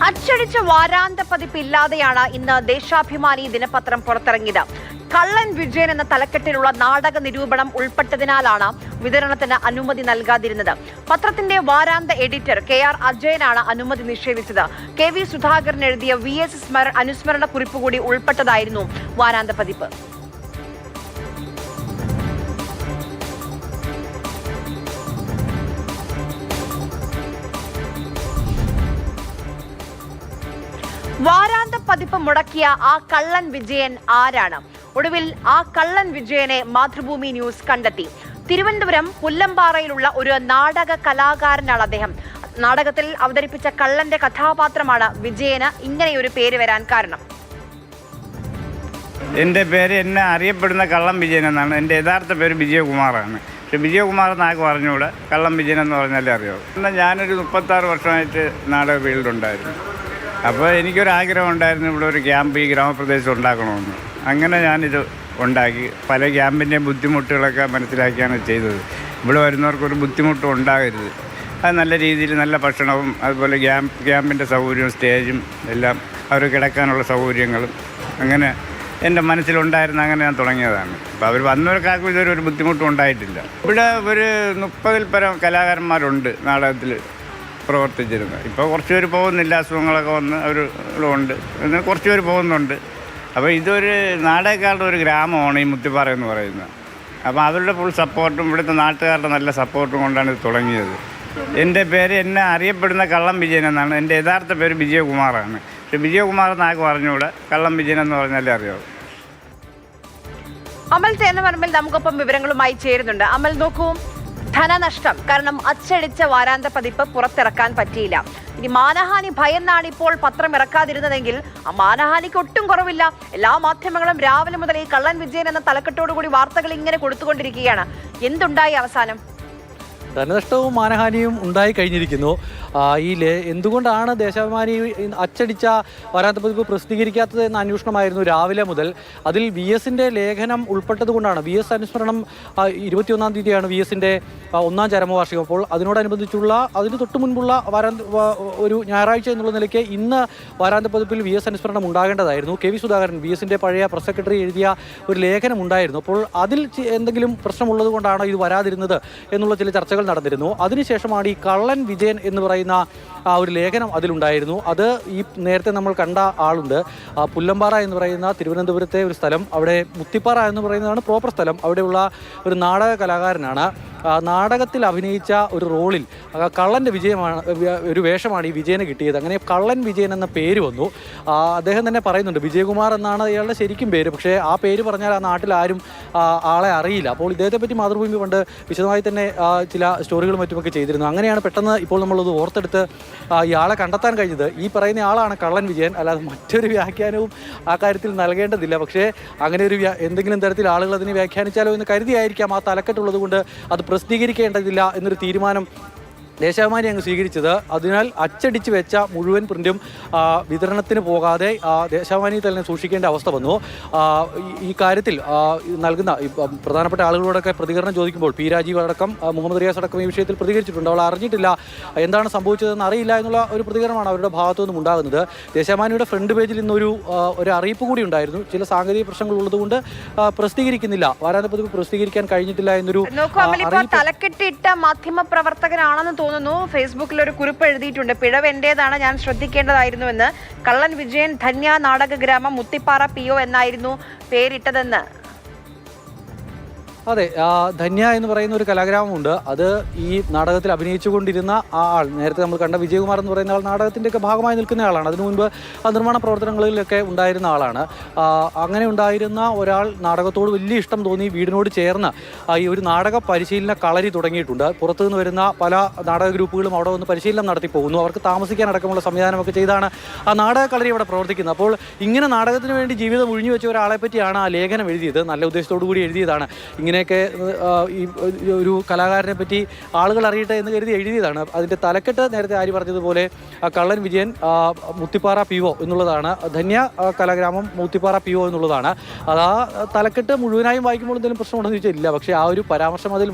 അച്ചടിച്ച വാരാന്ത പതിപ്പില്ലാതെയാണ് ഇന്ന് ദേശാഭിമാനി ദിനപത്രം പുറത്തിറങ്ങിയത്. കള്ളൻ വിജയൻ എന്ന തലക്കെട്ടിലുള്ള നാടക നിരൂപണം ഉൾപ്പെട്ടതിനാലാണ് വിതരണത്തിന് അനുമതി നൽകാതിരുന്നത്. പത്രത്തിന്റെ വാരാന്ത എഡിറ്റർ KR അജയനാണ് അനുമതി നിഷേധിച്ചത്. KV സുധാകരൻ എഴുതിയ VS അനുസ്മരണ കുറിപ്പ് കൂടി ഉൾപ്പെട്ടതായിരുന്നു വാരാന്ത പതിപ്പ്. വാരാന്ത പതിപ്പ് മുടക്കിയ ആ കള്ളൻ വിജയൻ ആരാണ്? ഒടുവിൽ ആ കള്ളൻ വിജയനെ മാതൃഭൂമി ന്യൂസ് കണ്ടെത്തി. തിരുവനന്തപുരം പുല്ലമ്പാറയിലുള്ള ഒരു നാടക കലാകാരനാണ് അദ്ദേഹം. നാടകത്തിൽ അവതരിപ്പിച്ച കള്ളന്റെ കഥാപാത്രമാണ് വിജയന് ഇങ്ങനെയൊരു പേര് വരാൻ കാരണം. എൻ്റെ പേര് എന്നെ അറിയപ്പെടുന്ന കള്ളം വിജയൻ എന്നാണ്. എൻ്റെ യഥാർത്ഥ പേര് വിജയകുമാറാണ്. പക്ഷെ വിജയകുമാർ എന്നാക്ക് പറഞ്ഞുകൂടെ, കള്ളം വിജയൻ എന്ന് പറഞ്ഞാലേ അറിയാവൂ. എന്നാൽ ഞാനൊരു 36 വർഷമായിട്ട് നാടക ഫീൽഡുണ്ടായിരുന്നു. അപ്പോൾ എനിക്കൊരാഗ്രഹം ഉണ്ടായിരുന്നു ഇവിടെ ഒരു ക്യാമ്പ് ഈ ഗ്രാമപ്രദേശം ഉണ്ടാക്കണമെന്ന്. അങ്ങനെ ഞാനിത് ഉണ്ടാക്കി. പല ക്യാമ്പിൻ്റെയും ബുദ്ധിമുട്ടുകളൊക്കെ മനസ്സിലാക്കിയാണ് ചെയ്തത്. ഇവിടെ വരുന്നവർക്കൊരു ബുദ്ധിമുട്ടും ഉണ്ടാകരുത്, അത് നല്ല രീതിയിൽ നല്ല ഭക്ഷണവും അതുപോലെ ക്യാമ്പിൻ്റെ സൗകര്യവും സ്റ്റേജും എല്ലാം അവർ കിടക്കാനുള്ള സൗകര്യങ്ങളും അങ്ങനെ എൻ്റെ മനസ്സിലുണ്ടായിരുന്നു. അങ്ങനെ ഞാൻ തുടങ്ങിയതാണ്. അപ്പോൾ അവർ വന്നവർക്കാർക്കും ഇതൊരു ബുദ്ധിമുട്ടും ഉണ്ടായിട്ടില്ല. ഇവിടെ ഒരു 30-ൽ പരം കലാകാരന്മാരുണ്ട് നാടകത്തിൽ പ്രവർത്തിച്ചിരുന്നത്. ഇപ്പോൾ കുറച്ച് പേര് പോകുന്നില്ല, അസുഖങ്ങളൊക്കെ വന്ന് അവർ ഉണ്ട്, കുറച്ച് പേര് പോകുന്നുണ്ട്. അപ്പോൾ ഇതൊരു നാടകക്കാരുടെ ഒരു ഗ്രാമമാണ് ഈ മുത്തിപ്പാറ എന്ന് പറയുന്നത്. അപ്പോൾ അവരുടെ ഫുൾ സപ്പോർട്ടും ഇവിടുത്തെ നാട്ടുകാരുടെ നല്ല സപ്പോർട്ടും കൊണ്ടാണ് ഇത് തുടങ്ങിയത്. എൻ്റെ പേര് എന്നെ അറിയപ്പെടുന്ന കള്ളം വിജയൻ എന്നാണ്. എൻ്റെ യഥാർത്ഥ പേര് വിജയകുമാറാണ്. പക്ഷെ വിജയകുമാർ എന്നാക്ക് പറഞ്ഞുകൂടെ, കള്ളം വിജയൻ എന്ന് പറഞ്ഞാലേ അറിയാവൂ. അമൽ തേനമരമ്പിൽ നമുക്കൊപ്പം വിവരങ്ങളുമായി ചേരുന്നുണ്ട്. അമൽ, നോക്കൂ, ധനനഷ്ടം കാരണം അച്ചടിച്ച വാരാന്ത പതിപ്പ് പുറത്തിറക്കാൻ പറ്റിയില്ല. ഇനി മാനഹാനി ഭയന്നാണ് ഇപ്പോൾ പത്രം ഇറക്കാതിരുന്നതെങ്കിൽ ആ മാനഹാനിക്ക് ഒട്ടും കുറവില്ല. എല്ലാ മാധ്യമങ്ങളും രാവിലെ മുതൽ ഈ കള്ളൻ വിജയൻ എന്ന തലക്കെട്ടോടുകൂടി വാർത്തകൾ ഇങ്ങനെ കൊടുത്തുകൊണ്ടിരിക്കുകയാണ്. എന്തുണ്ടായി അവസാനം? ധനനഷ്ടവും മാനഹാനിയും ഉണ്ടായി കഴിഞ്ഞിരിക്കുന്നു. എന്തുകൊണ്ടാണ് ദേശാഭിമാനി അച്ചടിച്ച വാരാന്ത പതിപ്പ് പ്രസിദ്ധീകരിക്കാത്തത് എന്ന അന്വേഷണമായിരുന്നു രാവിലെ മുതൽ. അതിൽ VSന്റെ ലേഖനം ഉൾപ്പെട്ടത് കൊണ്ടാണ്. VS അനുസ്മരണം 21-ാം തീയതിയാണ് VSന്റെ 1ാം ചരമവാർഷികം. അപ്പോൾ അതിനോടനുബന്ധിച്ചുള്ള അതിന് തൊട്ട് മുൻപുള്ള ഒരു ഞായറാഴ്ച എന്നുള്ള നിലയ്ക്ക് ഇന്ന് വാരാന്ത പതിപ്പിൽ VS അനുസ്മരണം ഉണ്ടാകേണ്ടതായിരുന്നു. KV സുധാകരൻ VSന്റെ പഴയ പ്രസ് സെക്രട്ടറി എഴുതിയ ഒരു ലേഖനം ഉണ്ടായിരുന്നു. അപ്പോൾ അതിൽ എന്തെങ്കിലും പ്രശ്നമുള്ളത് കൊണ്ടാണ് ഇത് വരാതിരുന്നത് എന്നുള്ള ചില ചർച്ചകൾ നടന്നിരുന്നു. അതിനുശേഷമാണ് ഈ കള്ളൻ വിജയൻ എന്ന് പറയുന്ന ഒരു ലേഖനം അതിലുണ്ടായിരുന്നു. അത് ഈ നേരത്തെ നമ്മൾ കണ്ട ആളുണ്ട്, പുല്ലമ്പാറ എന്ന് പറയുന്ന തിരുവനന്തപുരത്തെ ഒരു സ്ഥലം, അവിടെ മുത്തിപ്പാറ എന്ന് പറയുന്നതാണ് പ്രോപ്പർ സ്ഥലം. അവിടെയുള്ള ഒരു നാടക കലാകാരനാണ്. നാടകത്തിൽ അഭിനയിച്ച ഒരു റോളിൽ കള്ളൻ്റെ ഒരു വേഷമാണ് ഈ വിജയന് കിട്ടിയത്. അങ്ങനെ കള്ളൻ വിജയൻ എന്ന പേര് വന്നു. അദ്ദേഹം തന്നെ പറയുന്നുണ്ട്, വിജയകുമാർ എന്നാണ് അയാളുടെ ശരിക്കും പേര്. പക്ഷേ ആ പേര് പറഞ്ഞാൽ ആ നാട്ടിൽ ആരും ആളെ അറിയില്ല. അപ്പോൾ ഇദ്ദേഹത്തെ പറ്റി മാതൃഭൂമി പണ്ട് വിശദമായി തന്നെ ചില സ്റ്റോറികളും മറ്റുമൊക്കെ ചെയ്തിരുന്നു. അങ്ങനെയാണ് പെട്ടെന്ന് ഇപ്പോൾ നമ്മളത് ഓർത്തെടുത്ത് ഇയാളെ കണ്ടെത്താൻ കഴിഞ്ഞത്. ഈ പറയുന്ന ആളാണ് കള്ളൻ വിജയൻ, അല്ലാതെ മറ്റൊരു വ്യാഖ്യാനവും ആ കാര്യത്തിൽ നൽകേണ്ടതില്ല. പക്ഷേ അങ്ങനെ ഒരു എന്തെങ്കിലും തരത്തിൽ ആളുകൾ അതിനെ വ്യാഖ്യാനിച്ചാലോ എന്ന് കരുതിയായിരിക്കാം ആ തലക്കെട്ടുള്ളത് കൊണ്ട് അത് പ്രസിദ്ധീകരിക്കേണ്ടതില്ല എന്നൊരു തീരുമാനം ദേശാഭിമാനി അങ്ങ് സ്വീകരിച്ചത്. അതിനാൽ അച്ചടിച്ച് വെച്ച മുഴുവൻ പ്രിന്റും വിതരണത്തിന് പോകാതെ ദേശാഭിമാനി തന്നെ സൂക്ഷിക്കേണ്ട അവസ്ഥ വന്നു. ഈ കാര്യത്തിൽ നൽകുന്ന പ്രധാനപ്പെട്ട ആളുകളോടൊക്കെ പ്രതികരണം ചോദിക്കുമ്പോൾ P. രാജീവ് അടക്കം മുഹമ്മദ് റിയാസ് അടക്കം ഈ വിഷയത്തിൽ പ്രതികരിച്ചിട്ടുണ്ട്. അവൾ അറിഞ്ഞിട്ടില്ല, എന്താണ് സംഭവിച്ചതെന്ന് അറിയില്ല എന്നുള്ള ഒരു പ്രതികരണമാണ് അവരുടെ ഭാഗത്തു നിന്നും ഉണ്ടാകുന്നത്. ദേശാഭിമാനിയുടെ ഫ്രണ്ട് പേജിൽ ഇന്നൊരു അറിയിപ്പ് കൂടി ഉണ്ടായിരുന്നു. ചില സാങ്കേതിക പ്രശ്നങ്ങൾ ഉള്ളതുകൊണ്ട് പ്രസിദ്ധീകരിക്കുന്നില്ല, വാരാന്ത പതിപ്പ് പ്രസിദ്ധീകരിക്കാൻ കഴിഞ്ഞിട്ടില്ല എന്നൊരു തലക്കെട്ടിട്ട മാധ്യമ പ്രവർത്തകനാണെന്ന് തോന്നുന്നു. ഫേസ്ബുക്കിൽ ഒരു കുറിപ്പ് എഴുതിയിട്ടുണ്ട്, പിഴവ് എന്റേതാണ്, ഞാൻ ശ്രദ്ധിക്കേണ്ടതായിരുന്നുവെന്ന്. കള്ളൻ വിജയൻ ധന്യ നാടക ഗ്രാമം മുത്തിപ്പാറ PO എന്നായിരുന്നു പേരിട്ടതെന്ന്. അതെ, ധന്യ എന്ന് പറയുന്ന ഒരു കലാഗ്രാമമുണ്ട്. അത് ഈ നാടകത്തിൽ അഭിനയിച്ചുകൊണ്ടിരുന്ന ആൾ, നേരത്തെ നമ്മൾ കണ്ട വിജയകുമാർ എന്ന് പറയുന്ന ആൾ നാടകത്തിൻ്റെയൊക്കെ ഭാഗമായി നിൽക്കുന്ന ആളാണ്. അതിനു മുൻപ് നിർമ്മാണ പ്രവർത്തനങ്ങളിലൊക്കെ ഉണ്ടായിരുന്ന ആളാണ്. അങ്ങനെ ഉണ്ടായിരുന്ന ഒരാൾ നാടകത്തോട് വലിയ ഇഷ്ടം തോന്നി വീടിനോട് ചേർന്ന് ഈ ഒരു നാടക പരിശീലന കളരി തുടങ്ങിയിട്ടുണ്ട്. പുറത്തുനിന്ന് വരുന്ന പല നാടക ഗ്രൂപ്പുകളും അവിടെ വന്ന് പരിശീലനം നടത്തി പോകുന്നു. അവർക്ക് താമസിക്കാൻ അടക്കമുള്ള സംവിധാനമൊക്കെ ചെയ്താണ് ആ നാടക കളരി അവിടെ പ്രവർത്തിക്കുന്നത്. അപ്പോൾ ഇങ്ങനെ നാടകത്തിന് വേണ്ടി ജീവിതം ഒഴിഞ്ഞു വെച്ച ഒരാളെ പറ്റിയാണ് ആ ലേഖനം എഴുതിയത്. നല്ല ഉദ്ദേശത്തോടു കൂടി എഴുതിയതാണ്. ഇങ്ങനെ ഇങ്ങനെയൊക്കെ ഈ ഒരു കലാകാരനെ പറ്റി ആളുകൾ അറിയട്ടെ എന്ന് കരുതി എഴുതിയതാണ്. അതിൻ്റെ തലക്കെട്ട് നേരത്തെ ആര്യ പറഞ്ഞതുപോലെ കള്ളൻ വിജയൻ മുത്തിപ്പാറ PO എന്നുള്ളതാണ്. ധന്യ കലാഗ്രാമം മുത്തിപ്പാറ PO എന്നുള്ളതാണ്. അത് ആ തലക്കെട്ട് മുഴുവനായും വായിക്കുമ്പോൾ എന്തെങ്കിലും പ്രശ്നമുണ്ടെന്ന് ചോദിച്ചാൽ ഇല്ല. പക്ഷേ ആ ഒരു പരാമർശം അതിൽ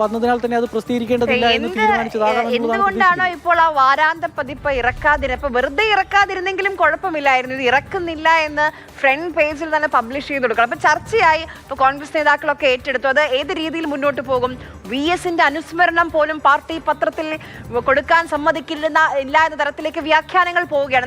വന്നതിനാൽ തന്നെ അത് പ്രസിദ്ധീകരിക്കേണ്ടതില്ല എന്ന് തീരുമാനിച്ചതാകാം. എന്തുകൊണ്ടാണോ ഇപ്പോൾ ആ വാരാന്ത പതിപ്പ് ഇറക്കാതിരുന്നപ്പോൾ വെറുതെ ഇറക്കാതിരുന്നെങ്കിലും കുഴപ്പമില്ലായിരുന്നു, ഇത് ഇറക്കുന്നില്ല എന്ന് ഫ്രണ്ട് പേജിൽ തന്നെ പബ്ലിഷ് ചെയ്ത് കൊടുക്കണം. അപ്പൊ ചർച്ചയായി. ഇപ്പൊ കോൺഗ്രസ് നേതാക്കളൊക്കെ ഏറ്റെടുത്തു. അത് ഏത് രീതിയിൽ മുന്നോട്ട് പോകും? VSന്റെ അനുസ്മരണം പോലും പാർട്ടി പത്രത്തിൽ കൊടുക്കാൻ സമ്മതിക്കില്ല എന്ന തരത്തിലേക്ക് വ്യാഖ്യാനങ്ങൾ പോവുകയാണ്.